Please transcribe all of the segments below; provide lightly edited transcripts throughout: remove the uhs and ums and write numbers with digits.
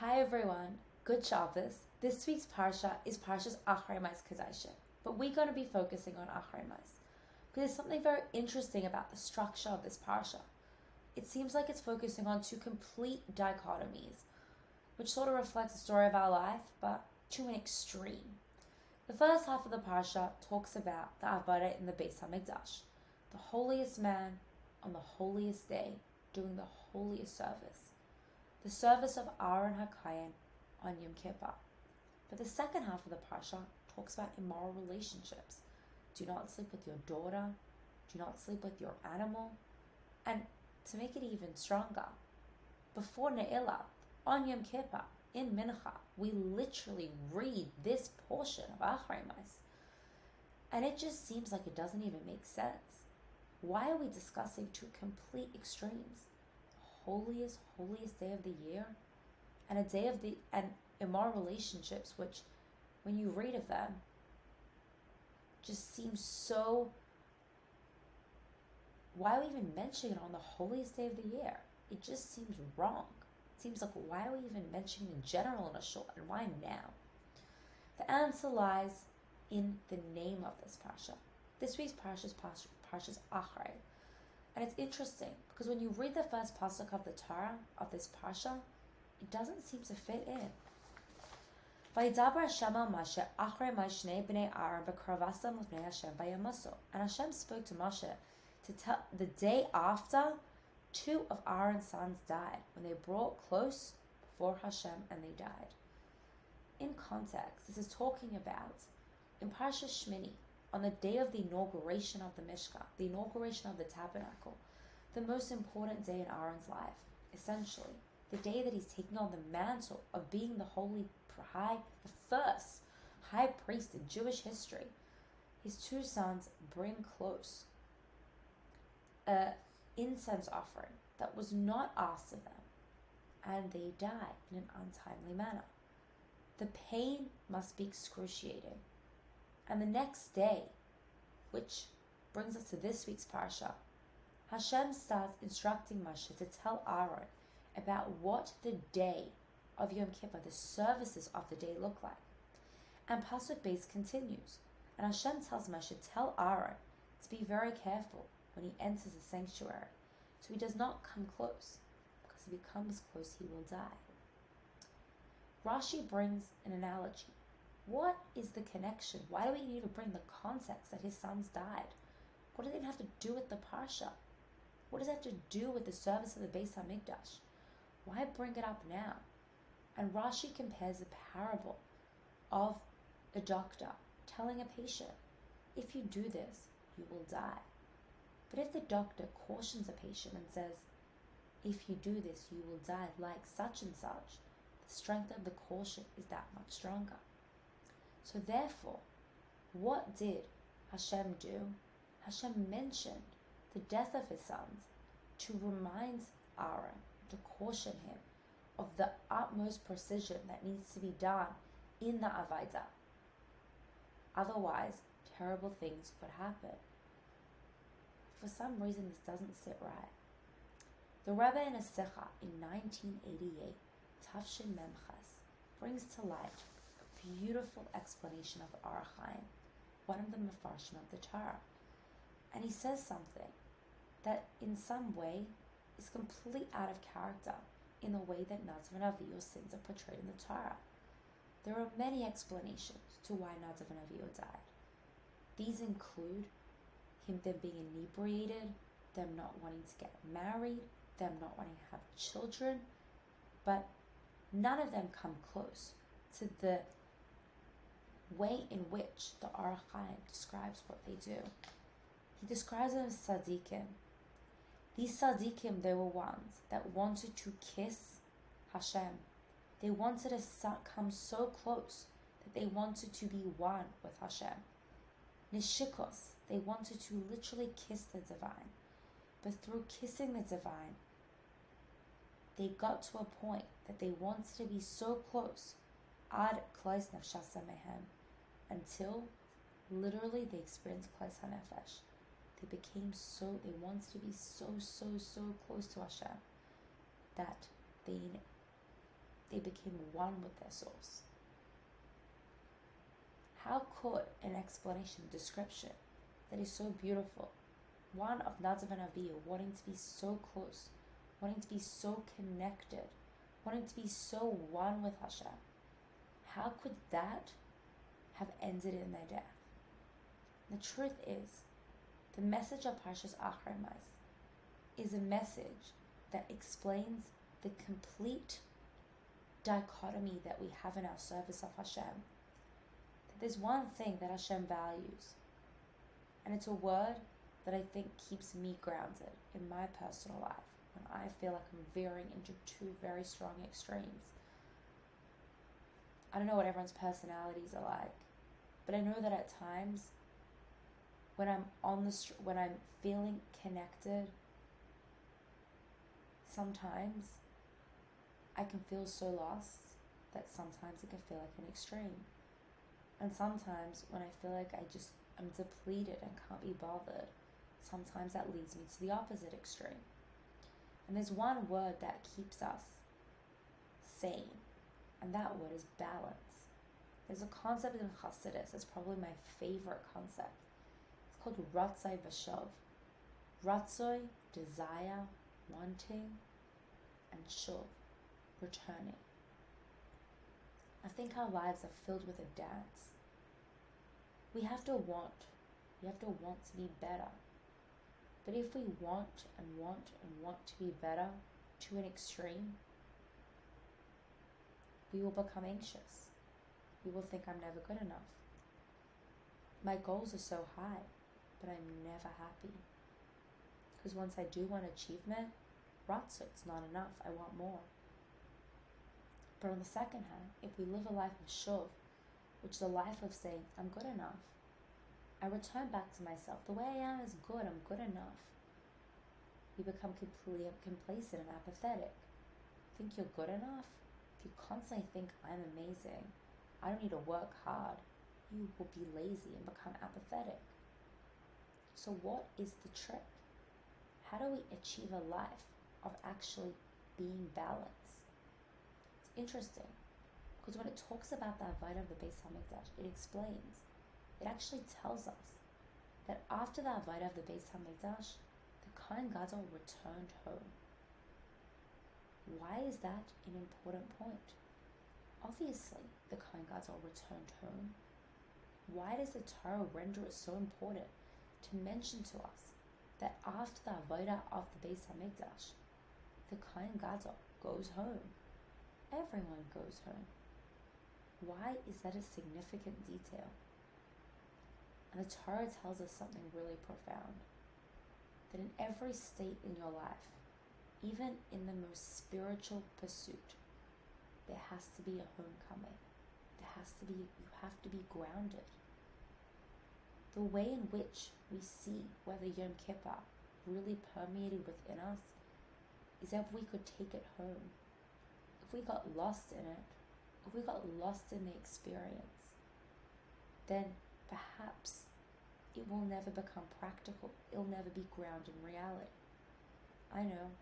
Hi everyone, good Shabbos. This week's parsha is Parshas Achrei Kadashim, but we're going to be focusing on Achrei because there's something very interesting about the structure of this parsha. It seems like it's focusing on two complete dichotomies, which sort of reflects the story of our life, but to an extreme. The first half of the parsha talks about the Avodah in the Beis Hamikdash, the holiest man on the holiest day doing the holiest service. The service of Aaron HaKohen on Yom Kippur. But the second half of the parsha talks about immoral relationships. Do not sleep with your daughter. Do not sleep with your animal. And to make it even stronger, before Ne'ilah, on Yom Kippur, in Mincha, we literally read this portion of Achrei. And it just seems like it doesn't even make sense. Why are we discussing two complete extremes? Holiest day of the year, and a day of the immoral relationships, which when you read of them just seems so, why are we even mentioning it on the holiest day of the year? It just seems wrong. It seems like, why are we even mentioning in general in a shul, and why now? The answer lies in the name of this parsha. This week's parsha is Parshas Achrei. And it's interesting because when you read the first pasuk of the Torah of this parsha, it doesn't seem to fit in. Vayidaber Hashem el Moshe achrei shnei bnei Aaron b'kravasam l'fnei Hashem vayamaso. And Hashem spoke to Moshe to tell the day after two of Aaron's sons died, when they brought close before Hashem and they died. In context, this is talking about in Parsha Shmini, on the day of the inauguration of the Mishkan, the inauguration of the tabernacle, the most important day in Aaron's life, essentially, the day that he's taking on the mantle of being the the first high priest in Jewish history. His two sons bring close an incense offering that was not asked of them, and they die in an untimely manner. The pain must be excruciating. And the next day, which brings us to this week's parsha, Hashem starts instructing Moshe to tell Aaron about what the day of Yom Kippur, the services of the day, look like. And Pasuk Beis continues, and Hashem tells Moshe, tell Aaron to be very careful when he enters the sanctuary, so he does not come close, because if he comes close, he will die. Rashi brings an analogy. What is the connection? Why do we need to bring the context that his sons died? What does it have to do with the parsha? What does it have to do with the service of the Beis Hamikdash? Why bring it up now? And Rashi compares the parable of a doctor telling a patient, if you do this, you will die. But if the doctor cautions a patient and says, if you do this, you will die like such and such, the strength of the caution is that much stronger. So therefore, what did Hashem do? Hashem mentioned the death of his sons to remind Aaron, to caution him of the utmost precision that needs to be done in the Avodah. Otherwise, terrible things could happen. For some reason, this doesn't sit right. The Rebbe in a Sikha in 1988, Tafshin Memches, brings to light beautiful explanation of the achrei, one of the Mefarshim of the Torah. And he says something that in some way is completely out of character in the way that Nadav and Avihu's sins are portrayed in the Torah. There are many explanations to why Nadav and Avihu died. These include them being inebriated, them not wanting to get married, them not wanting to have children, but none of them come close to the way in which the achrei describes what they do. He describes them as tzaddikim. These tzaddikim, they were ones that wanted to kiss Hashem. They wanted to come so close that they wanted to be one with Hashem. Nishikos, they wanted to literally kiss the divine. But through kissing the divine, they got to a point that they wanted to be so close, ad kleis nefshasa mehem, until literally they experienced kleis hanefesh. They wanted to be so close to Hashem that they They became one with their source. How could an explanation, description that is so beautiful, one of Nadav and Avihu wanting to be so close, wanting to be so connected, wanting to be so one with Hashem, how could that have ended in their death? The truth is, the message of Parshas Achrei is a message that explains the complete dichotomy that we have in our service of Hashem. That there's one thing that Hashem values, and it's a word that I think keeps me grounded in my personal life when I feel like I'm veering into two very strong extremes. I don't know what everyone's personalities are like, but I know that at times when I'm when I'm feeling connected, sometimes I can feel so lost that sometimes it can feel like an extreme. And sometimes when I feel like I'm depleted and can't be bothered, sometimes that leads me to the opposite extreme. And there's one word that keeps us sane, and that word is balance. There's a concept in Chassidus, it's probably my favorite concept. It's called Ratzoi V'Shov. Ratzoi, desire, wanting, and Shov, returning. I think our lives are filled with a dance. We have to want to be better. But if we want and want and want to be better to an extreme, we will become anxious. We will think I'm never good enough. My goals are so high, but I'm never happy. Because once I do want achievement, it's not enough, I want more. But on the second hand, if we live a life of Shov, which is a life of saying, I'm good enough, I return back to myself. The way I am is good, I'm good enough. You become completely complacent and apathetic. Think you're good enough? If you constantly think, I'm amazing, I don't need to work hard, you will be lazy and become apathetic. So what is the trick? How do we achieve a life of actually being balanced? It's interesting, because when it talks about the Avodah of the Beis HaMikdash, it explains, it actually tells us that after the Avodah of the Beis HaMikdash, the Kohen Gadol returned home. Why is that an important point? Obviously, the Kohen Gadol returned home. Why does the Torah render it so important to mention to us that after the Avodah of the Beis HaMikdash, the Kohen Gadol goes home? Everyone goes home. Why is that a significant detail? And the Torah tells us something really profound. That in every state in your life, even in the most spiritual pursuit, there has to be a homecoming. You have to be grounded. The way in which we see whether Yom Kippur really permeated within us is if we could take it home. If we got lost in it, if we got lost in the experience, then perhaps it will never become practical. It'll never be grounded in reality. I know.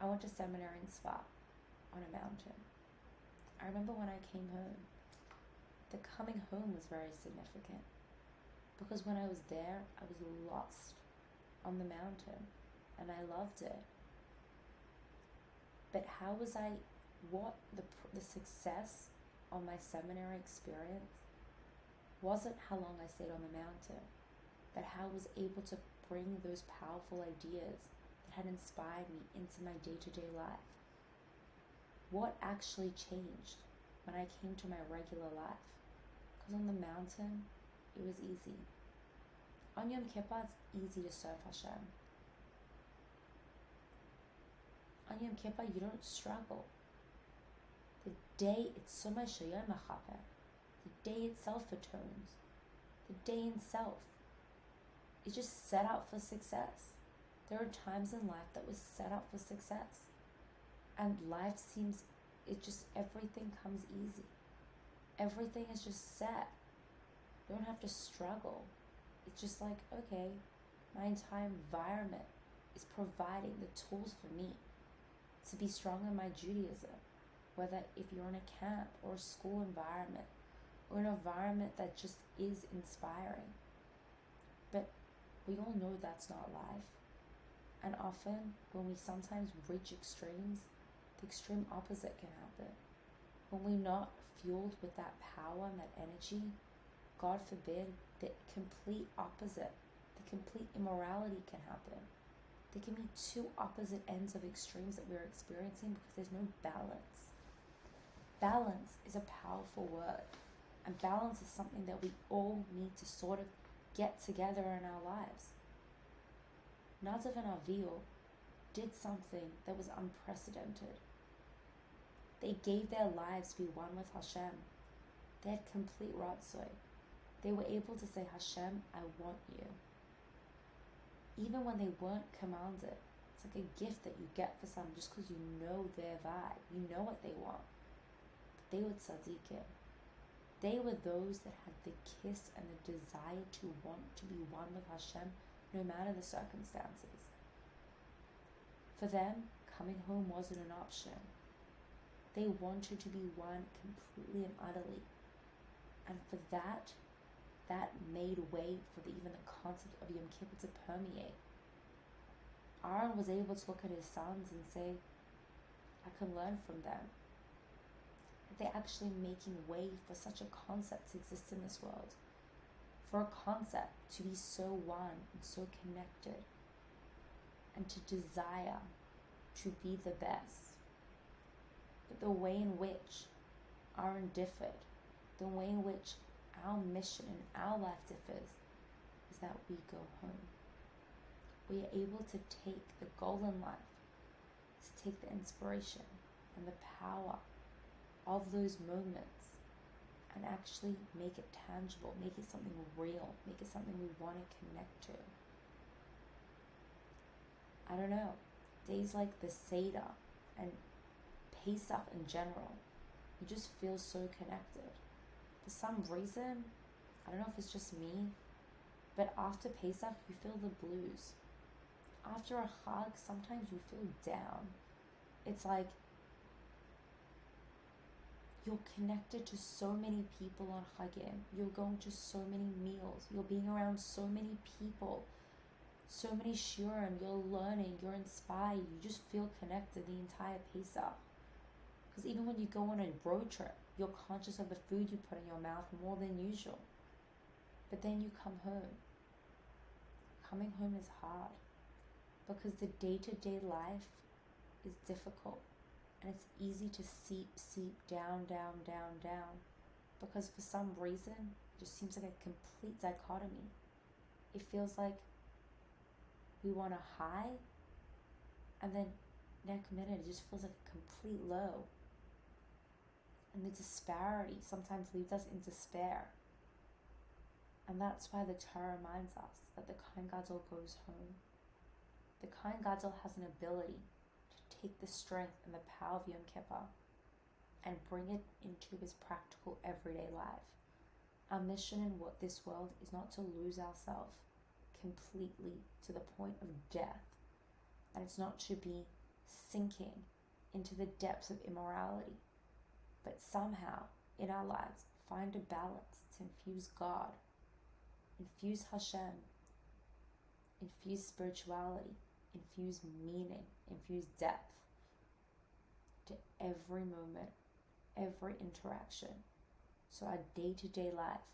I went to seminary in Sfa on a mountain. I remember when I came home, the coming home was very significant, because when I was there, I was lost on the mountain, and I loved it. But how was the success on my seminary experience wasn't how long I stayed on the mountain, but how I was able to bring those powerful ideas that had inspired me into my day-to-day life. What actually changed when I came to my regular life? Because on the mountain, it was easy. On Yom Kippur, it's easy to serve Hashem. On Yom Kippur, you don't struggle. The day itself atones. The day itself is just set out for success. There are times in life that was set out for success. And life seems, everything comes easy. Everything is just set. You don't have to struggle. It's just like, okay, my entire environment is providing the tools for me to be strong in my Judaism, whether if you're in a camp or a school environment or an environment that just is inspiring. But we all know that's not life. And often when we sometimes reach extremes, the extreme opposite can happen. When we're not fueled with that power and that energy, God forbid, the complete opposite, the complete immorality can happen. There can be two opposite ends of extremes that we're experiencing because there's no balance. Balance is a powerful word, and balance is something that we all need to sort of get together in our lives. Nadav and Avihu did something that was unprecedented. They gave their lives to be one with Hashem. They had complete ratzoi. They were able to say, Hashem, I want you. Even when they weren't commanded. It's like a gift that you get for someone just because you know their vibe. You know what they want. But they were tzaddikim. They were those that had the kiss and the desire to want to be one with Hashem no matter the circumstances. For them, coming home wasn't an option. They wanted to be one completely and utterly. And for that made way for even the concept of Yom Kippur to permeate. Aaron was able to look at his sons and say, I can learn from them. They're actually making way for such a concept to exist in this world. For a concept to be so one and so connected, and to desire to be the best. But the way in which Aaron differed, the way in which our mission and our life differs, is that we go home. We are able to take the golden life, to take the inspiration and the power of those moments and actually make it tangible, make it something real, make it something we want to connect to. I don't know, days like the Seder and Pesach in general, you just feel so connected. For some reason, I don't know if it's just me, but after Pesach you feel the blues. After a hug, sometimes you feel down. It's like you're connected to so many people on Chagim. You're going to so many meals. You're being around so many people. So many shiurim. You're learning. You're inspired. You just feel connected the entire Pesach. Because even when you go on a road trip, you're conscious of the food you put in your mouth more than usual. But then you come home. Coming home is hard. Because the day-to-day life is difficult. And it's easy to seep down. Because for some reason, it just seems like a complete dichotomy. It feels like we want a high, and then next minute it just feels like a complete low. And the disparity sometimes leads us in despair. And that's why the Torah reminds us that the Kohen Gadol goes home. The Kohen Gadol has an ability to take the strength and the power of Yom Kippur and bring it into his practical everyday life. Our mission in this world is not to lose ourselves completely to the point of death. And it's not to be sinking into the depths of immorality. But somehow, in our lives, find a balance to infuse God, infuse Hashem, infuse spirituality, infuse meaning, infuse depth to every moment, every interaction. So our day-to-day life,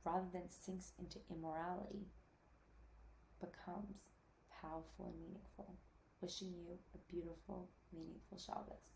rather than sinks into immorality, becomes powerful and meaningful. Wishing you a beautiful, meaningful Shabbos.